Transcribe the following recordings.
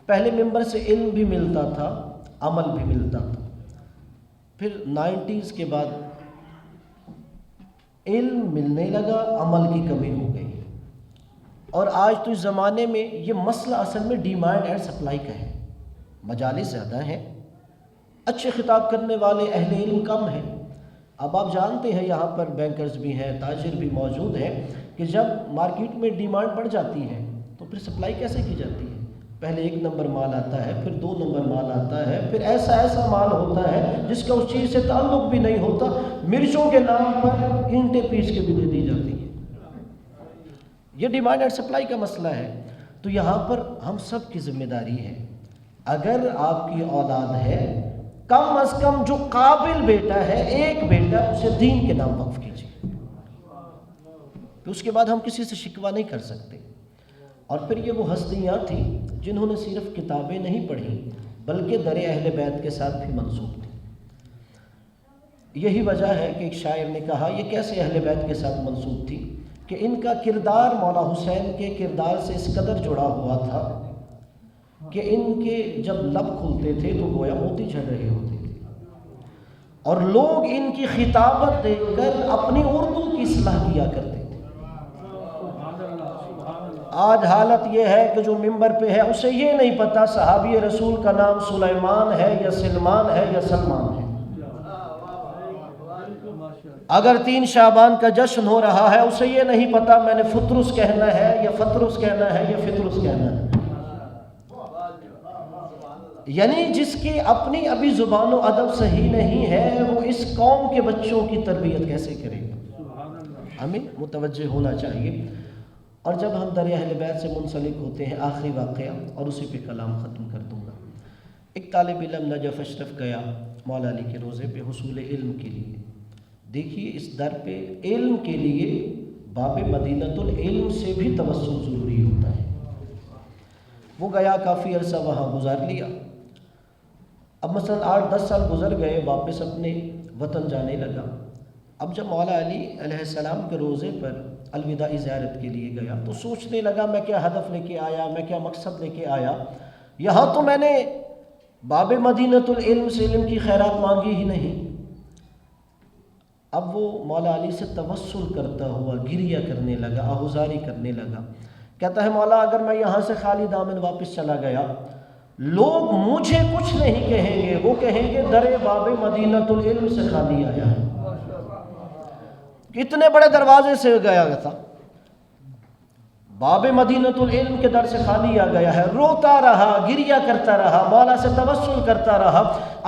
پہلے ممبر سے علم بھی ملتا تھا، عمل بھی ملتا تھا، پھر 90s کے بعد علم ملنے لگا، عمل کی کمی ہو گئی، اور آج تو اس زمانے میں یہ مسئلہ اصل میں ڈیمانڈ اینڈ سپلائی کا ہے۔ مجالس زیادہ ہیں، اچھے خطاب کرنے والے اہل علم کم ہیں۔ اب آپ جانتے ہیں یہاں پر بینکرز بھی ہیں، تاجر بھی موجود ہیں، کہ جب مارکیٹ میں ڈیمانڈ بڑھ جاتی ہے تو پھر سپلائی کیسے کی جاتی ہے؟ پہلے 1 نمبر مال آتا ہے، پھر 2 نمبر مال آتا ہے، پھر ایسا مال ہوتا ہے جس کا اس چیز سے تعلق بھی نہیں ہوتا، مرچوں کے نام پر اینٹیں پیس کے بھی دے دی جاتی ہیں۔ یہ ڈیمانڈ اینڈ سپلائی کا مسئلہ ہے۔ تو یہاں پر ہم سب کی ذمہ داری ہے، اگر آپ کی اولاد ہے، کم از کم جو قابل بیٹا ہے، ایک بیٹا، اسے دین کے نام وقف کیجیے، پھر اس کے بعد ہم کسی سے شکوہ نہیں کر سکتے۔ اور پھر یہ وہ ہستیاں تھیں جنہوں نے صرف کتابیں نہیں پڑھی بلکہ در اہل بیت کے ساتھ بھی منسوب تھی۔ یہی وجہ ہے کہ ایک شاعر نے کہا یہ کیسے اہل بیت کے ساتھ منسوب تھی کہ ان کا کردار مولا حسین کے کردار سے اس قدر جڑا ہوا تھا کہ ان کے جب لب کھلتے تھے تو گویا موتی جھڑ رہے ہوتے تھے، اور لوگ ان کی خطابت دیکھ کر اپنی اردو کی اصلاح کیا کرتے تھے۔ آج حالت یہ ہے کہ جو ممبر پہ ہے اسے یہ نہیں پتا صحابی رسول کا نام سلیمان ہے یا سلمان ہے یا سلمان ہے۔ اگر 3 شعبان کا جشن ہو رہا ہے اسے یہ نہیں پتا میں نے فطرس کہنا ہے یا فطرس کہنا ہے یا فطرس کہنا ہے۔ یعنی جس کی اپنی ابھی زبان و ادب صحیح نہیں ہے وہ اس قوم کے بچوں کی تربیت کیسے کرے گا؟ ہمیں متوجہ ہونا چاہیے۔ اور جب ہم در اہل بیت سے منسلک ہوتے ہیں، آخری واقعہ اور اسی پہ کلام ختم کر دوں گا۔ ایک طالب علم نجف اشرف گیا مولا علی کے روضے پہ حصول علم کے لیے۔ دیکھیے اس در پہ علم کے لیے باب مدینۃ العلم سے بھی توسل ضروری ہوتا ہے۔ وہ گیا، کافی عرصہ وہاں گزار لیا۔ اب مثلا 8-10 سال گزر گئے، واپس اپنے وطن جانے لگا۔ اب جب مولا علی علیہ السلام کے روضے پر الوداعی زیارت کے لیے گیا تو سوچنے لگا میں کیا ہدف لے کے آیا، میں کیا مقصد لے کے آیا، یہاں تو میں نے باب مدینۃ العلم سے علم کی خیرات مانگی ہی نہیں۔ اب وہ مولا علی سے توسل کرتا ہوا گریہ کرنے لگا، آہوزاری کرنے لگا، کہتا ہے مولا اگر میں یہاں سے خالی دامن واپس چلا گیا لوگ مجھے کچھ نہیں کہیں گے، وہ کہیں گے در باب مدینۃ العلم سے خالی آیا ہے۔ کتنے بڑے دروازے سے گیا تھا، باب مدینۃ العلم کے در سے خالی آ گیا ہے۔ روتا رہا، گریہ کرتا رہا، مولا سے توسل کرتا رہا۔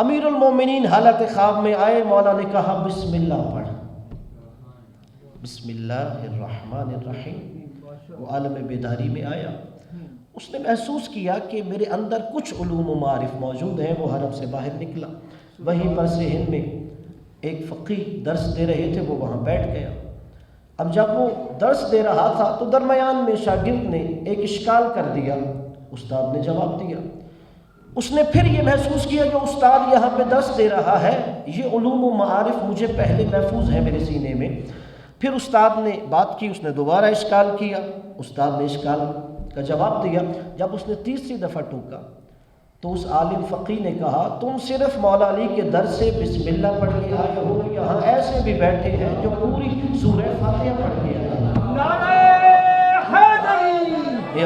امیر المومنین حالت خواب میں آئے، مولا نے کہا بسم اللہ پڑھ، بسم اللہ الرحمن الرحیم۔ وہ عالم بیداری میں آیا، اس نے محسوس کیا کہ میرے اندر کچھ علوم و معارف موجود ہیں۔ وہ حرم سے باہر نکلا، وہیں پر سے ہند میں ایک فقیہ درس دے رہے تھے، وہ وہاں بیٹھ گیا۔ اب جب وہ درس دے رہا تھا تو درمیان میں شاگرد نے ایک اشکال کر دیا، استاد نے جواب دیا۔ اس نے پھر یہ محسوس کیا کہ استاد یہاں پہ درس دے رہا ہے، یہ علوم و معارف مجھے پہلے محفوظ ہے میرے سینے میں۔ پھر استاد نے بات کی، اس نے دوبارہ اشکال کیا، استاد نے اشکال کا جواب دیا۔ جب اس نے تیسری دفعہ ٹوکا تو اس عالم فقیہ نے کہا تم صرف مولا علی کے در سے بسم اللہ پڑھ کے آئے ہو، یہاں ایسے بھی بیٹھے ہیں جو پوری سورہ فاتحہ پڑھ کے آئے ہیں۔ نعرہ حیدری!